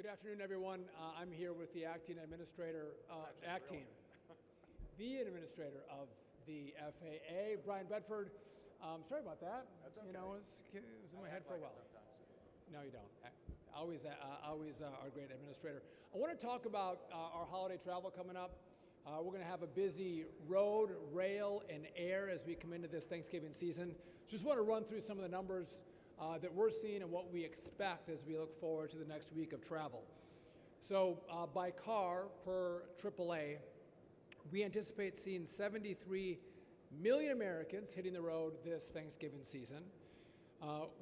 Good afternoon, everyone. I'm here with the acting administrator, the administrator of the FAA, Brian Bedford. Sorry about that. That's okay. You know, it was in my head for a while. No, you don't. Always our great administrator. I want to talk about our holiday travel coming up. We're going to have a busy road, rail, and air as we come into this Thanksgiving season. Just want to run through some of the numbers that we're seeing and what we expect as we look forward to the next week of travel. So by car per AAA, we anticipate seeing 73 million Americans hitting the road this Thanksgiving season.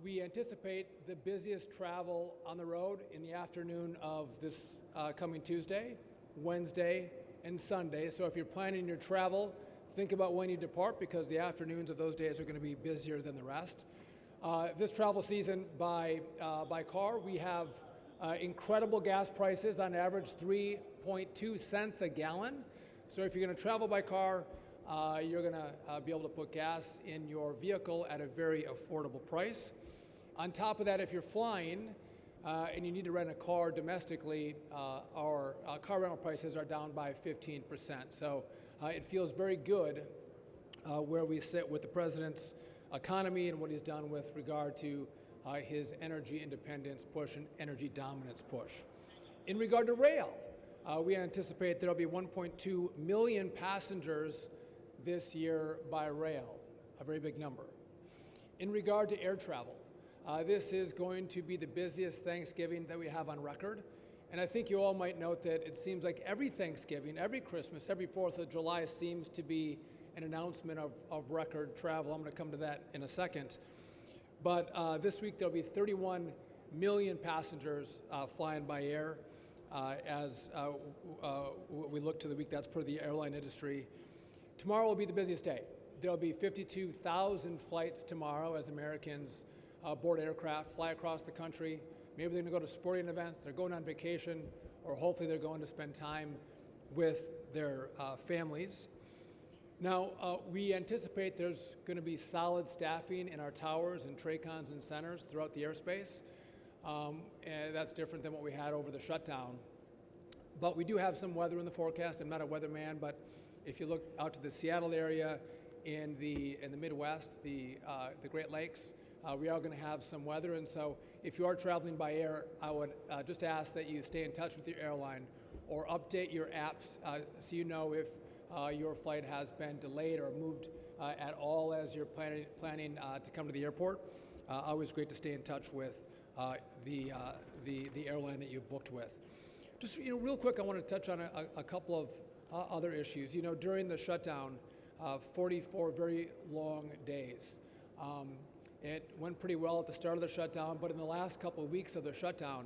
We anticipate the busiest travel on the road in the afternoon of this coming Tuesday, Wednesday, and Sunday. So if you're planning your travel, think about when you depart, because the afternoons of those days are going to be busier than the rest. This travel season by car, we have incredible gas prices, on average 3.2 cents a gallon. So if you're going to travel by car, you're going to be able to put gas in your vehicle at a very affordable price. On top of that, if you're flying and you need to rent a car domestically, our car rental prices are down by 15%. So it feels very good where we sit with the president's economy and what he's done with regard to his energy independence push and energy dominance push. In regard to rail, we anticipate there'll be 1.2 million passengers this year by rail, a very big number. In regard to air travel, this is going to be the busiest Thanksgiving that we have on record. And I think you all might note that it seems like every Thanksgiving, every Christmas, every 4th of July seems to be an announcement of record travel. I'm going to come to that in a second. But this week there'll be 31 million passengers flying by air as we look to the week. That's per the airline industry. Tomorrow will be the busiest day. There'll be 52,000 flights tomorrow as Americans board aircraft, fly across the country. Maybe they're going to go to sporting events, they're going on vacation, or hopefully they're going to spend time with their families. Now, we anticipate there's going to be solid staffing in our towers and TRACONs and centers throughout the airspace. And that's different than what we had over the shutdown. But we do have some weather in the forecast. I'm not a weatherman, but if you look out to the Seattle area, in the Midwest, the Great Lakes, we are going to have some weather. And so if you are traveling by air, I would just ask that you stay in touch with your airline or update your apps so you know if your flight has been delayed or moved at all as you're planning to come to the airport. Always great to stay in touch with the airline that you booked with. Just real quick, I want to touch on a couple of other issues. During the shutdown, 44 very long days. It went pretty well at the start of the shutdown, but in the last couple of weeks of the shutdown,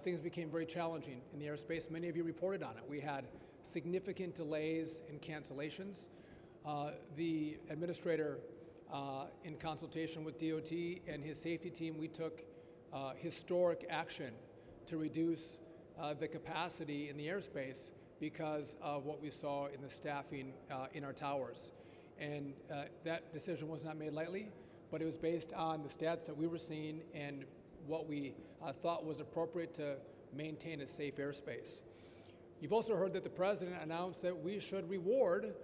things became very challenging in the airspace. Many of you reported on it. We had significant delays and cancellations. The administrator, in consultation with DOT and his safety team, we took historic action to reduce the capacity in the airspace because of what we saw in the staffing in our towers. And that decision was not made lightly, but it was based on the stats that we were seeing and what we thought was appropriate to maintain a safe airspace. You've also heard that the president announced that we should reward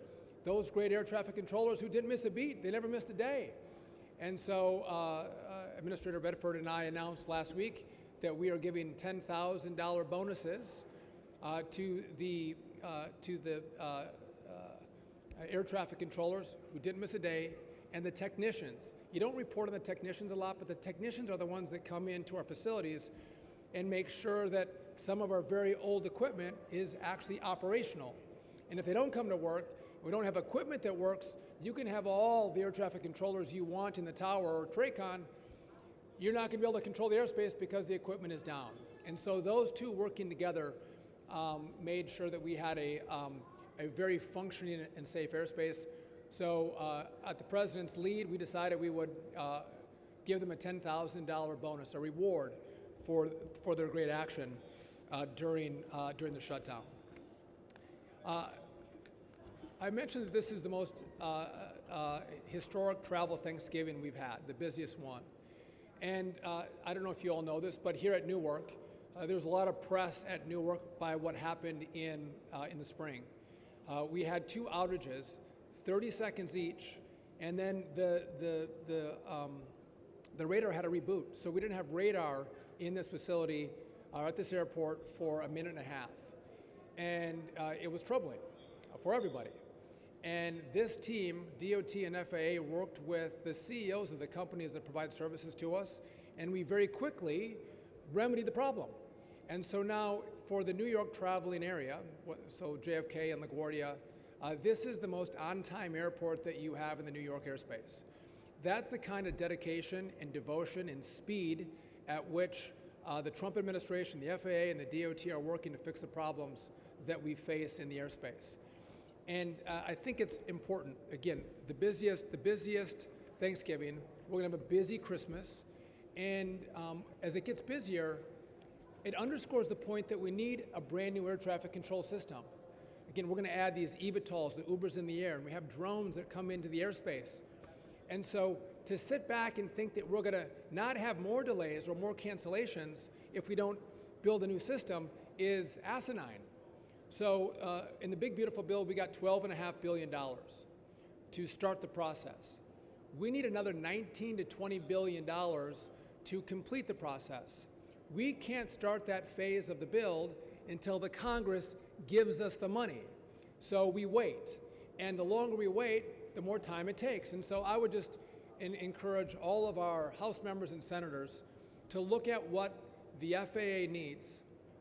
those great air traffic controllers who didn't miss a beat. They never missed a day. And so Administrator Bedford and I announced last week that we are giving $10,000 bonuses to the air traffic controllers who didn't miss a day, and the technicians. You don't report on the technicians a lot, but the technicians are the ones that come into our facilities and make sure that some of our very old equipment is actually operational. And if they don't come to work, we don't have equipment that works, you can have all the air traffic controllers you want in the tower or TRACON, you're not going to be able to control the airspace because the equipment is down. And so those two working together made sure that we had a very functioning and safe airspace. So at the president's lead, we decided we would give them a $10,000 bonus, a reward for their great action during the shutdown. I mentioned that this is the most historic travel Thanksgiving we've had, the busiest one. And I don't know if you all know this, but here at Newark, There was a lot of press at Newark by what happened in the spring. We had 2 outages, 30 seconds each, and then the radar had to reboot. So we didn't have radar in this facility at this airport for a minute and a half. And it was troubling for everybody. And this team, DOT and FAA, worked with the CEOs of the companies that provide services to us, and we very quickly remedied the problem. And so now for the New York traveling area, so JFK and LaGuardia, this is the most on-time airport that you have in the New York airspace. That's the kind of dedication and devotion and speed at which the Trump administration, the FAA, and the DOT are working to fix the problems that we face in the airspace. And I think it's important, again, the busiest Thanksgiving, we're gonna have a busy Christmas, and as it gets busier, it underscores the point that we need a brand new air traffic control system. Again, we're gonna add these eVTOLs, the Ubers in the air, and we have drones that come into the airspace. And so to sit back and think that we're gonna not have more delays or more cancellations if we don't build a new system is asinine. So in the big beautiful bill, we got $12.5 billion to start the process. We need another $19 to $20 billion to complete the process. We can't start that phase of the build until the Congress gives us the money. So we wait. And the longer we wait, the more time it takes. And so I would just encourage all of our House members and senators to look at what the FAA needs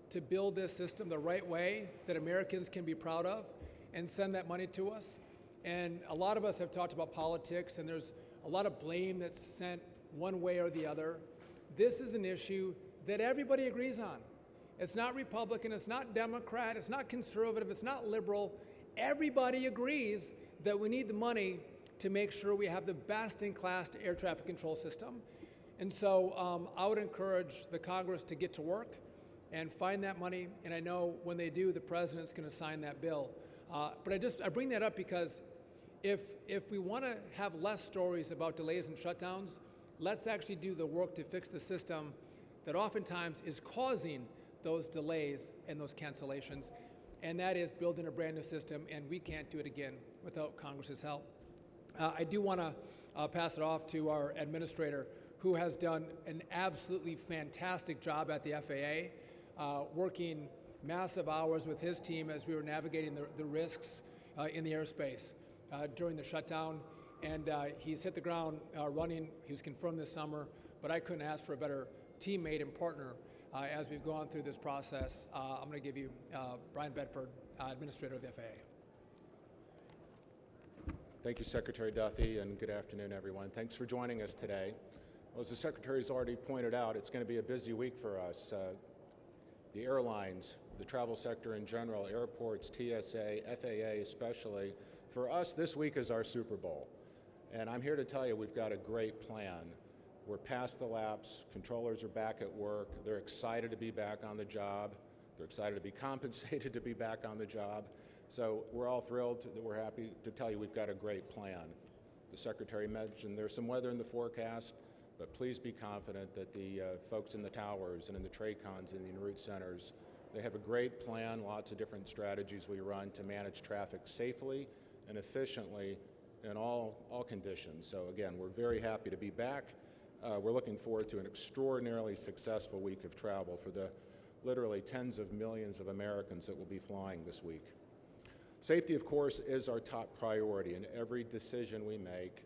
to build this system the right way that Americans can be proud of and send that money to us. And a lot of us have talked about politics, and there's a lot of blame that's sent one way or the other. This is an issue that everybody agrees on. It's not Republican, it's not Democrat, it's not conservative, it's not liberal. Everybody agrees that we need the money to make sure we have the best-in-class air traffic control system. And so I would encourage the Congress to get to work and find that money, and I know when they do, the president's gonna sign that bill. But I bring that up because if we wanna have less stories about delays and shutdowns, let's actually do the work to fix the system that oftentimes is causing those delays and those cancellations, and that is building a brand new system, and we can't do it again without Congress's help. I do wanna pass it off to our administrator, who has done an absolutely fantastic job at the FAA, working massive hours with his team as we were navigating the risks in the airspace during the shutdown. And he's hit the ground running. He was confirmed this summer, but I couldn't ask for a better teammate and partner as we've gone through this process. I'm going to give you Brian Bedford, Administrator of the FAA. Thank you, Secretary Duffy, and good afternoon, everyone. Thanks for joining us today. Well, as the Secretary's already pointed out, it's going to be a busy week for us. The airlines, the travel sector in general, airports, TSA, FAA especially. For us, this week is our Super Bowl. And I'm here to tell you we've got a great plan. We're past the lapse, controllers are back at work, they're excited to be back on the job, they're excited to be compensated to be back on the job. So we're all thrilled that we're happy to tell you we've got a great plan. The Secretary mentioned there's some weather in the forecast, but please be confident that the folks in the towers and in the TRACONs and the en route centers, they have a great plan, lots of different strategies we run to manage traffic safely and efficiently in all conditions. So again, we're very happy to be back. We're looking forward to an extraordinarily successful week of travel for the literally tens of millions of Americans that will be flying this week. Safety, of course, is our top priority, and every decision we make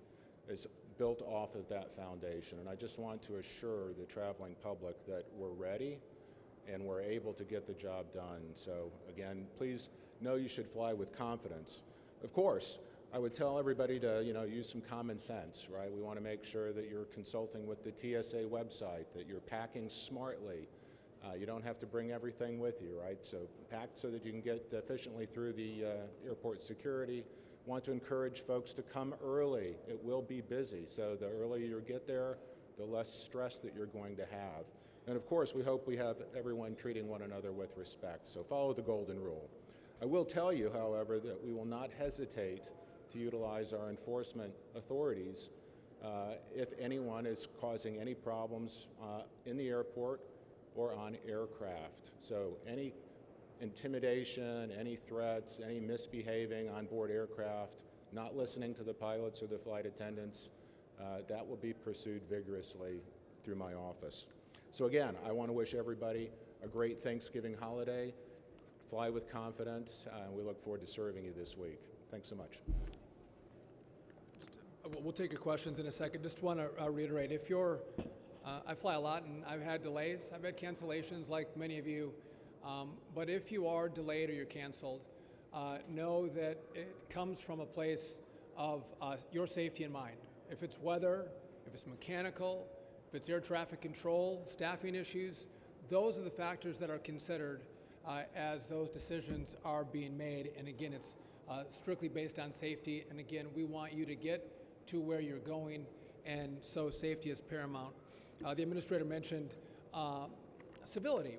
is built off of that foundation. And I just want to assure the traveling public that we're ready and we're able to get the job done. So again, please know you should fly with confidence. Of course, I would tell everybody to use some common sense, right? We want to make sure that you're consulting with the TSA website, that you're packing smartly. You don't have to bring everything with you, right? So pack so that you can get efficiently through the airport security. Want to encourage folks to come early. It will be busy, so the earlier you get there, the less stress that you're going to have. And of course, we hope we have everyone treating one another with respect, so follow the golden rule. I will tell you, however, that we will not hesitate to utilize our enforcement authorities if anyone is causing any problems in the airport or on aircraft. So any intimidation, any threats, any misbehaving on board aircraft, not listening to the pilots or the flight attendants, that will be pursued vigorously through my office. So again, I want to wish everybody a great Thanksgiving holiday. Fly with confidence, and we look forward to serving you this week. Thanks so much. We'll take your questions in a second. Just want to reiterate, if you're, I fly a lot and I've had delays, I've had cancellations like many of you, but if you are delayed or you're canceled, know that it comes from a place of your safety in mind. If it's weather, if it's mechanical, if it's air traffic control, staffing issues, those are the factors that are considered as those decisions are being made. And again, it's strictly based on safety. And again, we want you to get to where you're going, and so safety is paramount. The administrator mentioned civility.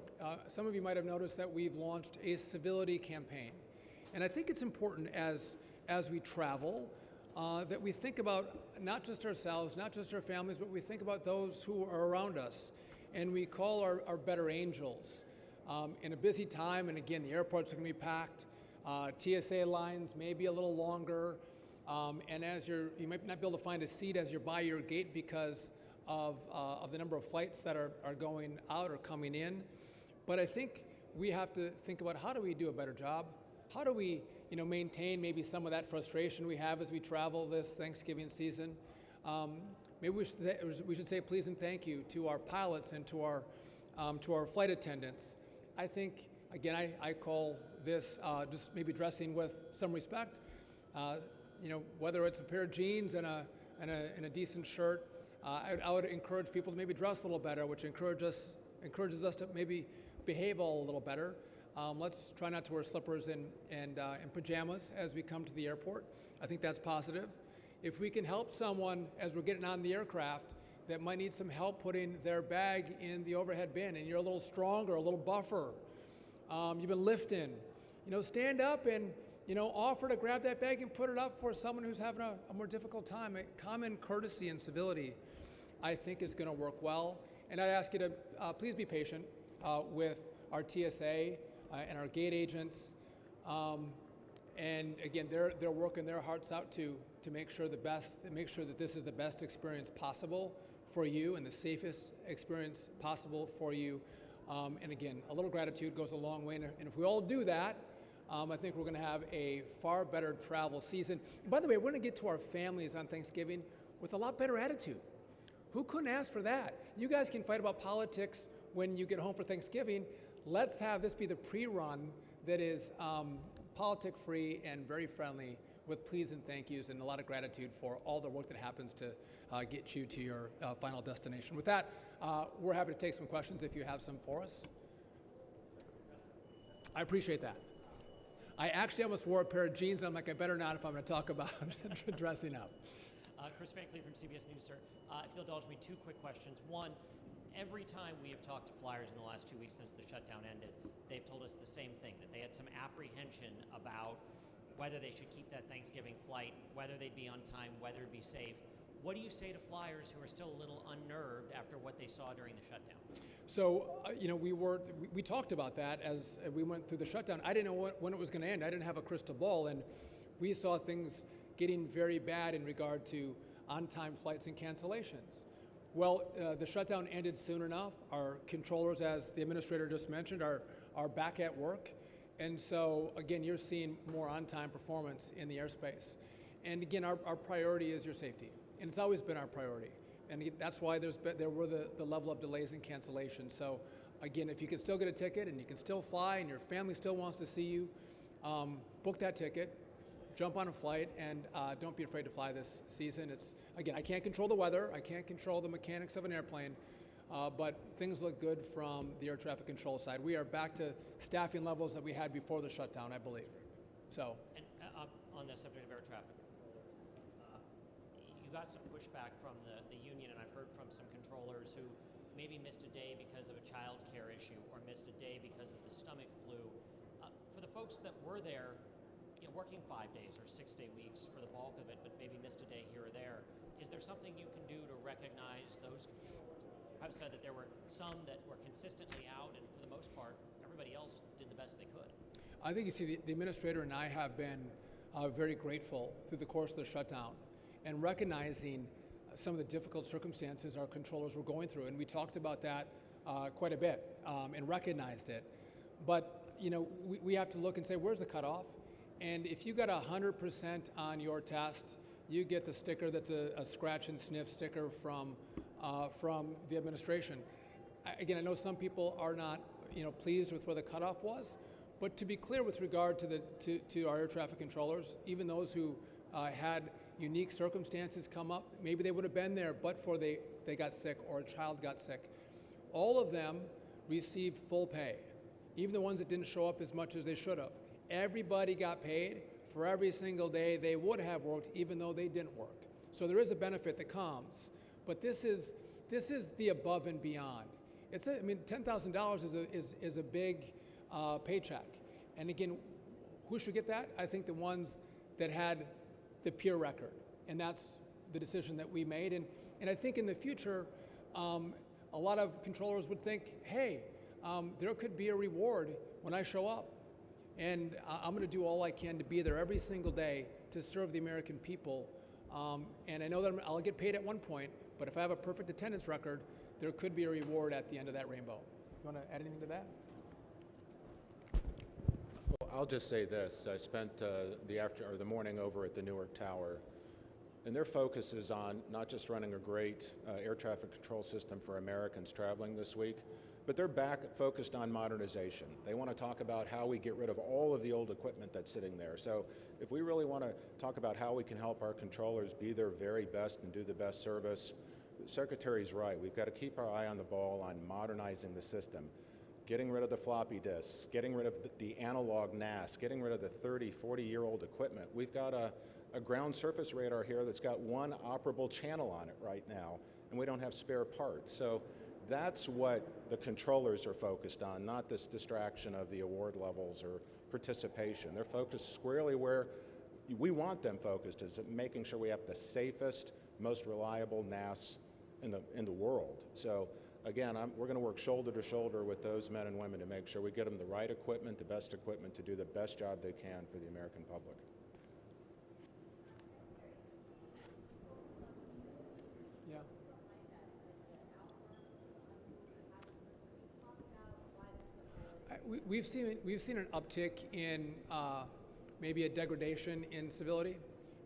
Some of you might have noticed that we've launched a civility campaign. And I think it's important as we travel that we think about not just ourselves, not just our families, but we think about those who are around us. And we call our better angels. In a busy time, and again, the airports are going to be packed. TSA lines may be a little longer. And as you might not be able to find a seat as you're by your gate because of the number of flights that are going out or coming in. But I think we have to think about, how do we do a better job? How do we maintain maybe some of that frustration we have as we travel this Thanksgiving season? Maybe we should say please and thank you to our pilots and to our flight attendants. I think, again, I call this just maybe dressing with some respect. Whether it's a pair of jeans and a decent shirt, I would encourage people to maybe dress a little better, which encourages us to maybe behave a little better. Let's try not to wear slippers and pajamas as we come to the airport. I think that's positive. If we can help someone as we're getting on the aircraft that might need some help putting their bag in the overhead bin, and you're a little stronger, a little buffer, you've been lifting, stand up and offer to grab that bag and put it up for someone who's having a more difficult time. Common courtesy and civility, I think, is going to work well. And I'd ask you to please be patient with our TSA and our gate agents. And again, they're working their hearts out to make sure that this is the best experience possible for you and the safest experience possible for you. And again, a little gratitude goes a long way. And if we all do that, I think we're going to have a far better travel season. And by the way, we're going to get to our families on Thanksgiving with a lot better attitude. Who couldn't ask for that? You guys can fight about politics when you get home for Thanksgiving. Let's have this be the pre-run that is politic-free and very friendly, with please and thank yous and a lot of gratitude for all the work that happens to get you to your final destination. With that, we're happy to take some questions if you have some for us. I appreciate that. I actually almost wore a pair of jeans, and I'm like, I better not if I'm going to talk about dressing up. Chris Van Cleve from CBS News, sir. If you'll indulge me, two quick questions. One, every time we have talked to flyers in the last 2 weeks since the shutdown ended, they've told us the same thing, that they had some apprehension about whether they should keep that Thanksgiving flight, whether they'd be on time, whether it'd be safe. What do you say to flyers who are still a little unnerved after what they saw during the shutdown? So, we talked about that as we went through the shutdown. I didn't know when it was going to end. I didn't have a crystal ball, and we saw things getting very bad in regard to on-time flights and cancellations. Well, the shutdown ended soon enough. Our controllers, as the administrator just mentioned, are back at work. And so, again, you're seeing more on-time performance in the airspace. And again, our priority is your safety. And it's always been our priority. And that's why there were the level of delays and cancellations. So again, if you can still get a ticket and you can still fly and your family still wants to see you, book that ticket, jump on a flight, and don't be afraid to fly this season. Again, I can't control the weather, I can't control the mechanics of an airplane, but things look good from the air traffic control side. We are back to staffing levels that we had before the shutdown, I believe. So. And on the subject of air traffic, you got some pushback from the union, and I've heard from some controllers who maybe missed a day because of a child care issue or missed a day because of the stomach flu. For the folks that were there, working 5 days or 6 day weeks for the bulk of it, but maybe missed a day here or there, is there something you can do to recognize those? have said that there were some that were consistently out, and for the most part, everybody else did the best they could. I think you see the administrator and I have been very grateful through the course of the shutdown and recognizing some of the difficult circumstances our controllers were going through. And we talked about that quite a bit and recognized it. But we have to look and say, where's the cutoff? And if you got 100% on your test, you get the sticker that's a scratch and sniff sticker from the administration. Again, I know some people are not pleased with where the cutoff was, but to be clear with regard to our air traffic controllers, even those who had unique circumstances come up, maybe they would have been there but for they got sick or a child got sick, all of them received full pay, even the ones that didn't show up as much as they should have. Everybody got paid for every single day they would have worked, even though they didn't work. So there is a benefit that comes, but this is the above and beyond. $10,000 is a big paycheck, and again, who should get that? I think the ones that had the peer record, and that's the decision that we made. And I think in the future, a lot of controllers would think, hey, there could be a reward when I show up. And I'm going to do all I can to be there every single day to serve the American people. And I know that I'll get paid at one point, but if I have a perfect attendance record, there could be a reward at the end of that rainbow. You want to add anything to that? Well, I'll just say this. I spent the morning over at the Newark Tower, and their focus is on not just running a great air traffic control system for Americans traveling this week, but they're back focused on modernization. They want to talk about how we get rid of all of the old equipment that's sitting there. So if we really want to talk about how we can help our controllers be their very best and do the best service, the Secretary's right. We've got to keep our eye on the ball on modernizing the system, getting rid of the floppy disks, getting rid of the analog NAS, getting rid of the 30, 40-year-old equipment. We've got a ground surface radar here that's got one operable channel on it right now, and we don't have spare parts. So that's what the controllers are focused on, not this distraction of the award levels or participation. They're focused squarely where we want them focused, is making sure we have the safest, most reliable NAS in the world. So again, we're going to work shoulder to shoulder with those men and women to make sure we get them the right equipment, the best equipment to do the best job they can for the American public. Yeah. We've seen an uptick in maybe a degradation in civility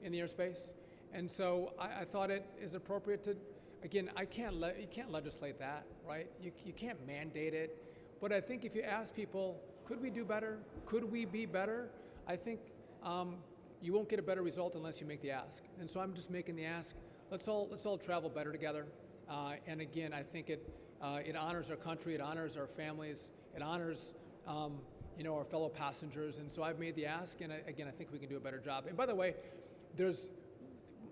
in the airspace, and so I thought it is appropriate to, again, you can't legislate that, right? You can't mandate it, but I think if you ask people, could we do better? Could we be better? I think you won't get a better result unless you make the ask, and so I'm just making the ask. Let's all travel better together, and again, I think it honors our country, it honors our families, it honors our fellow passengers, and so I've made the ask, and again, I think we can do a better job. And by the way,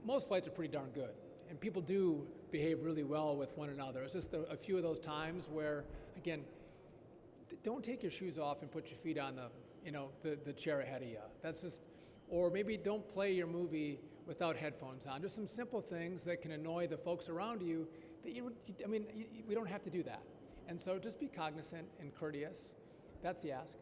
most flights are pretty darn good, and people do behave really well with one another. It's just a few of those times where, again, don't take your shoes off and put your feet on the chair ahead of you. That's just, or maybe don't play your movie without headphones on. Just some simple things that can annoy the folks around you. We don't have to do that. And so just be cognizant and courteous. That's the ask.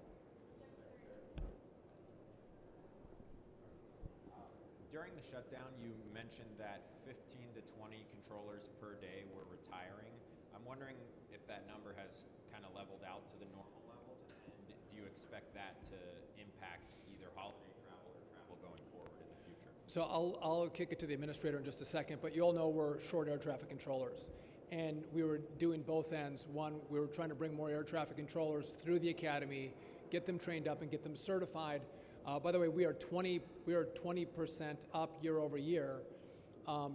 During the shutdown, you mentioned that 15 to 20 controllers per day were retiring. I'm wondering if that number has kind of leveled out to the normal levels, and do you expect that to impact either holiday travel or travel going forward in the future? So I'll kick it to the administrator in just a second, but you all know we're short air traffic controllers. And we were doing both ends. One, we were trying to bring more air traffic controllers through the academy, get them trained up and get them certified. By the way, we are 20% up year over year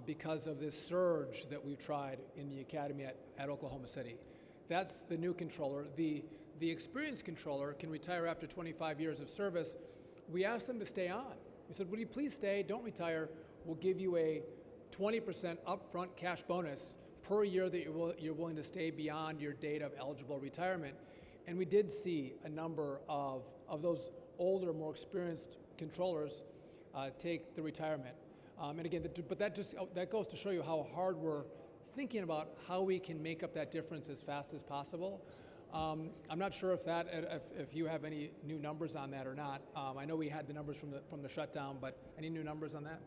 because of this surge that we've tried in the academy at Oklahoma City. That's the new controller. The experienced controller can retire after 25 years of service. We asked them to stay on. We said, would you please stay, don't retire. We'll give you a 20% upfront cash bonus per year that you're willing to stay beyond your date of eligible retirement. And we did see a number of those older, more experienced controllers take the retirement. And again, but that goes to show you how hard we're thinking about how we can make up that difference as fast as possible. I'm not sure if you have any new numbers on that or not. I know we had the numbers from the shutdown, but any new numbers on that?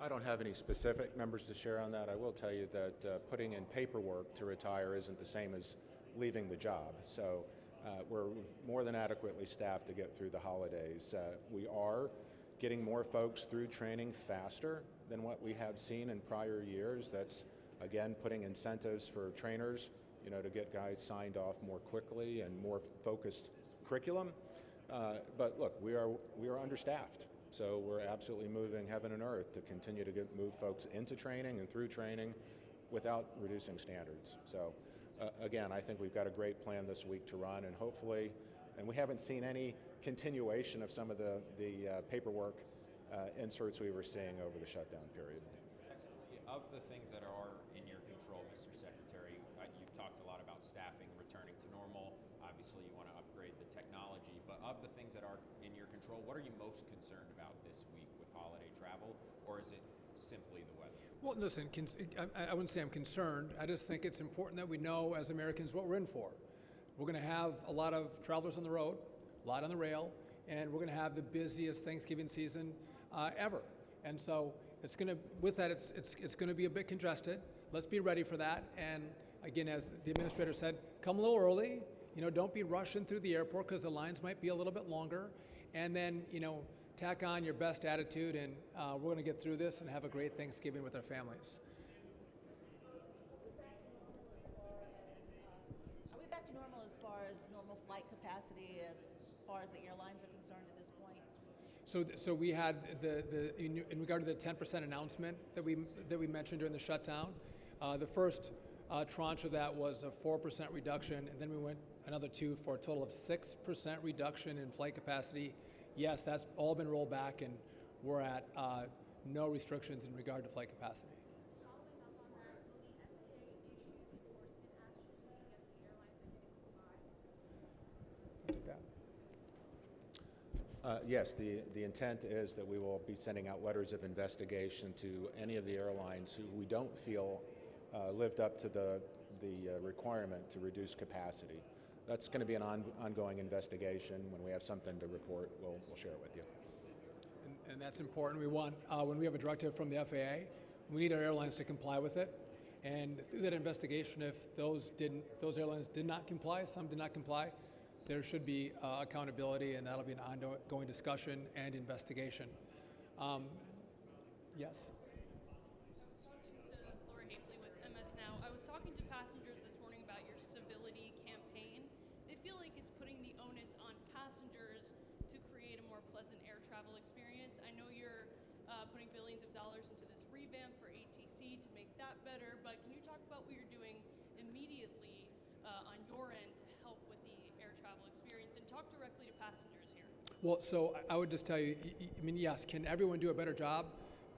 I don't have any specific numbers to share on that. I will tell you that putting in paperwork to retire isn't the same as leaving the job. So we're more than adequately staffed to get through the holidays. We are getting more folks through training faster than what we have seen in prior years. That's, again, putting incentives for trainers, to get guys signed off more quickly and more focused curriculum. But look, we are understaffed. So we're absolutely moving heaven and earth to continue to move folks into training and through training without reducing standards. So again, I think we've got a great plan this week to run, and hopefully, and we haven't seen any continuation of some of the paperwork inserts we were seeing over the shutdown period. Of the things that are in your control, Mr. Secretary, you've talked a lot about staffing returning to normal. Obviously, you want to upgrade the technology, but of the things that are in your control, what are you most concerned about this week with holiday travel, or is it simply the weather? Well, listen, I wouldn't say I'm concerned. I just think it's important that we know as Americans what we're in for. We're going to have a lot of travelers on the road, a lot on the rail, and we're going to have the busiest Thanksgiving season ever. And so it's going to, with that, it's going to be a bit congested. Let's be ready for that. And again, as the administrator said, come a little early. Don't be rushing through the airport because the lines might be a little bit longer. And then, tack on your best attitude, and we're going to get through this and have a great Thanksgiving with our families. Are we back to normal as far as normal flight capacity, as far as the airlines are concerned at this point? So we had in regard to the 10% announcement that we mentioned during the shutdown. The first tranche of that was a 4% reduction, and then we went another 2 for a total of 6% reduction in flight capacity. Yes, that's all been rolled back, and we're at no restrictions in regard to flight capacity. Yes, the intent is that we will be sending out letters of investigation to any of the airlines who we don't feel lived up to the requirement to reduce capacity. That's going to be an ongoing investigation. When we have something to report, we'll share it with you. And that's important. We want, when we have a directive from the FAA, we need our airlines to comply with it. And through that investigation, if those airlines did not comply, some did not comply, there should be accountability, and that'll be an ongoing discussion and investigation. Yes? I was talking to passengers this morning about your Civility campaign. They feel like it's putting the onus on passengers to create a more pleasant air travel experience. I know you're putting billions of dollars into this revamp for ATC to make that better, but can you talk about what you're doing immediately on your end to help with the air travel experience, and talk directly to passengers here? Well, so I would just tell you, yes, can everyone do a better job?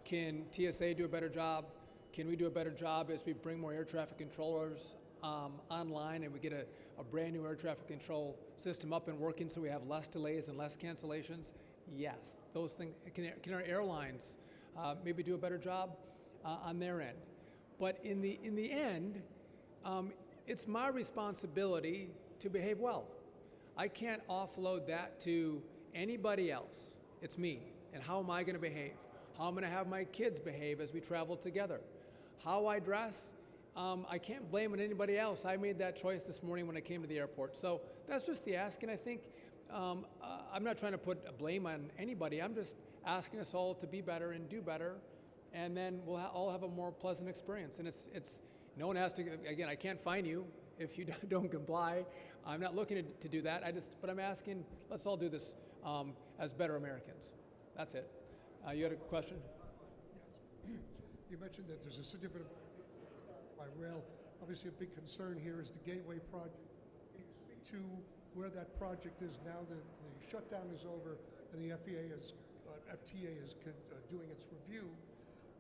Can TSA do a better job? Can we do a better job as we bring more air traffic controllers online and we get a brand new air traffic control system up and working so we have less delays and less cancellations? Yes, those things. Can our airlines maybe do a better job on their end? But in the end, it's my responsibility to behave well. I can't offload that to anybody else. It's me. And how am I going to behave? How I'm going to have my kids behave as we travel together? How I dress, I can't blame on anybody else. I made that choice this morning when I came to the airport. So that's just the ask, and I think I'm not trying to put a blame on anybody. I'm just asking us all to be better and do better, and then we'll all have a more pleasant experience. And it's no one has to, again, I can't fine you if you don't comply. I'm not looking to do that. But I'm asking, let's all do this as better Americans. That's it. You had a question? Yes. You mentioned that there's a certificate by rail. Obviously, a big concern here is the Gateway project. Can you speak to where that project is now that the shutdown is over and the FTA is doing its review,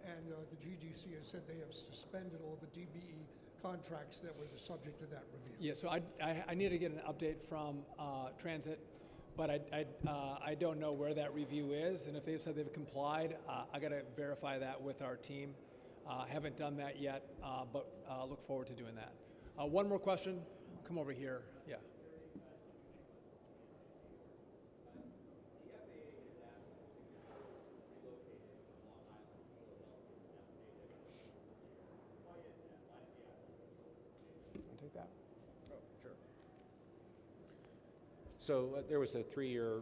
and the GGC has said they have suspended all the DBE contracts that were the subject of that review? Yeah, so I need to get an update from Transit, but I don't know where that review is, and if they've said they've complied, I got to verify that with our team. Haven't done that yet, but look forward to doing that. One more question. Come over here. Yeah. Take that. Oh, sure. So there was a 3-year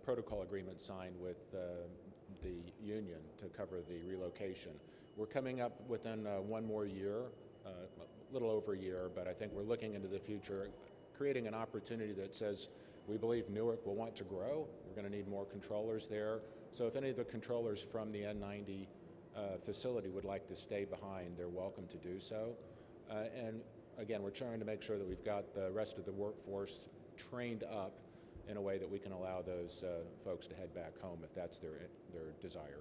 protocol agreement signed with the union to cover the relocation. We're coming up within 1 more year, a little over a year, but I think we're looking into the future, creating an opportunity that says we believe Newark will want to grow. We're going to need more controllers there. So if any of the controllers from the N90 facility would like to stay behind, they're welcome to do so. And again, we're trying to make sure that we've got the rest of the workforce trained up in a way that we can allow those folks to head back home if that's their desire.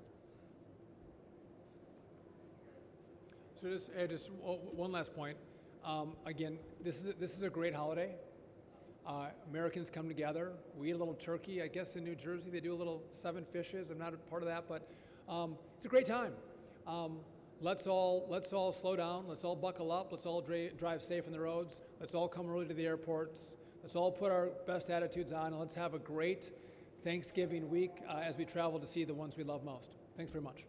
So just one last point. Again, this is a great holiday. Americans come together. We eat a little turkey. I guess in New Jersey they do a little 7 fishes. I'm not a part of that, but it's a great time. Let's all slow down. Let's all buckle up. Let's all drive safe on the roads. Let's all come early to the airports. Let's all put our best attitudes on, and let's have a great Thanksgiving week as we travel to see the ones we love most. Thanks very much.